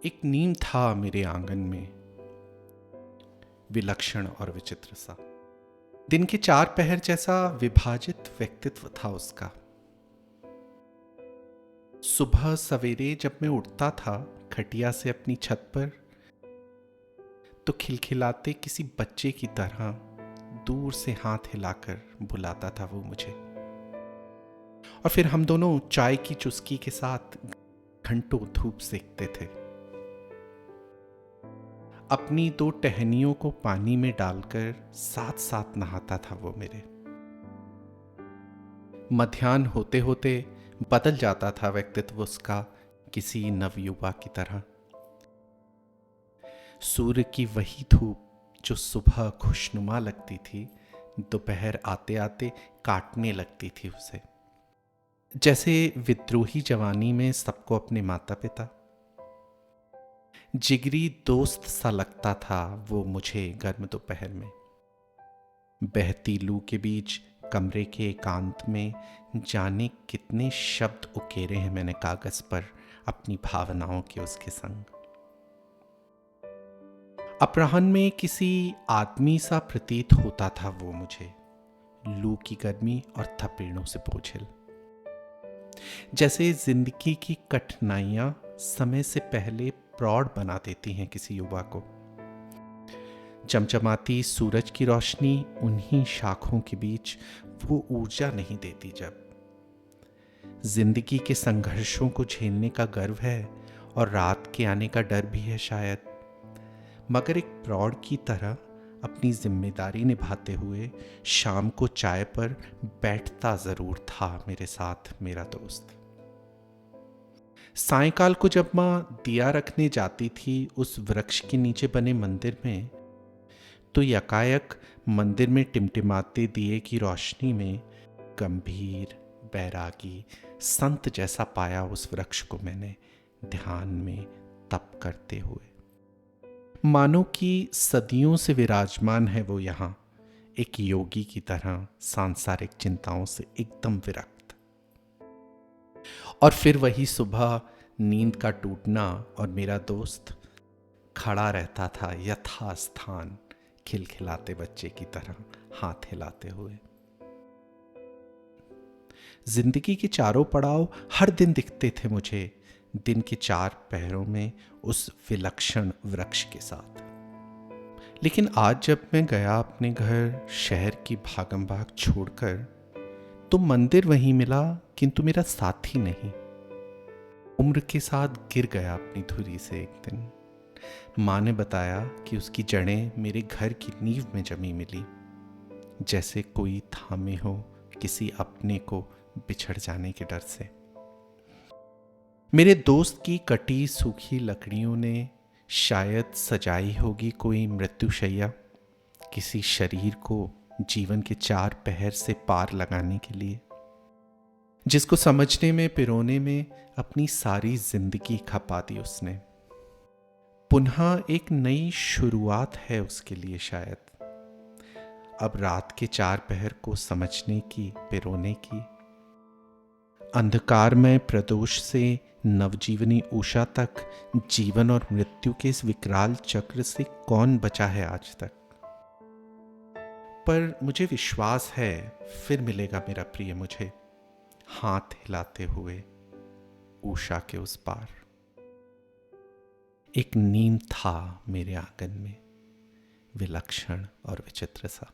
एक नीम था मेरे आंगन में, विलक्षण और विचित्र सा। दिन के चार पहर जैसा विभाजित व्यक्तित्व था उसका। सुबह सवेरे जब मैं उठता था खटिया से अपनी छत पर, तो खिलखिलाते किसी बच्चे की तरह दूर से हाथ हिलाकर बुलाता था वो मुझे। और फिर हम दोनों चाय की चुस्की के साथ घंटों धूप सेकते थे। अपनी दो टहनियों को पानी में डालकर साथ साथ नहाता था वो मेरे। मध्याह्न होते होते बदल जाता था व्यक्तित्व उसका किसी नवयुवा की तरह। सूर्य की वही धूप जो सुबह खुशनुमा लगती थी, दोपहर आते आते काटने लगती थी उसे। जैसे विद्रोही जवानी में सबको अपने माता पिता। जिगरी दोस्त सा लगता था वो मुझे गर्म दोपहर में। बहती लू के बीच कमरे के एकांत में जाने कितने शब्द उकेरे हैं मैंने कागज पर अपनी भावनाओं के उसके संग। अपराह्न में किसी आदमी सा प्रतीत होता था वो मुझे, लू की गर्मी और थपेड़ों से बोझिल। जैसे जिंदगी की कठिनाइयां समय से पहले प्रौढ़ बना देती हैं किसी युवा को। चमचमाती सूरज की रोशनी उन्हीं शाखों के बीच वो ऊर्जा नहीं देती जब। जिंदगी के संघर्षों को झेलने का गर्व है और रात के आने का डर भी है शायद, मगर एक प्रौढ़ की तरह अपनी जिम्मेदारी निभाते हुए शाम को चाय पर बैठता जरूर था मेरे साथ मेरा दोस्त। सायंकाल को जब मां दिया रखने जाती थी उस वृक्ष के नीचे बने मंदिर में, तो यकायक मंदिर में टिमटिमाते दिए की रोशनी में गंभीर बैरागी संत जैसा पाया उस वृक्ष को मैंने ध्यान में तप करते हुए। मानो कि सदियों से विराजमान है वो यहाँ, एक योगी की तरह सांसारिक चिंताओं से एकदम विरक्त। और फिर वही सुबह नींद का टूटना और मेरा दोस्त खड़ा रहता था यथास्थान, खिलखिलाते बच्चे की तरह हाथ हिलाते हुए। जिंदगी के चारों पड़ाव हर दिन दिखते थे मुझे दिन के चार पहरों में उस विलक्षण वृक्ष के साथ। लेकिन आज जब मैं गया अपने घर शहर की भागम भाग छोड़कर, तो मंदिर वहीं मिला किंतु मेरा साथी नहीं। उम्र के साथ गिर गया अपनी धुरी से एक दिन। माँ ने बताया कि उसकी जड़ें मेरे घर की नींव में जमी मिली, जैसे कोई थामे हो किसी अपने को बिछड़ जाने के डर से। मेरे दोस्त की कटी सूखी लकड़ियों ने शायद सजाई होगी कोई मृत्युशैया किसी शरीर को जीवन के चार पहर से पार लगाने के लिए, जिसको समझने में पिरोने में अपनी सारी जिंदगी खपा दी उसने। पुनः एक नई शुरुआत है उसके लिए शायद, अब रात के चार पहर को समझने की, पिरोने की। अंधकारमय प्रदोष से नवजीवनी उषा तक जीवन और मृत्यु के इस विकराल चक्र से कौन बचा है आज तक। पर मुझे विश्वास है फिर मिलेगा मेरा प्रिय मुझे, हाथ हिलाते हुए उषा के उस पार। एक नीम था मेरे आंगन में, विलक्षण और विचित्र सा।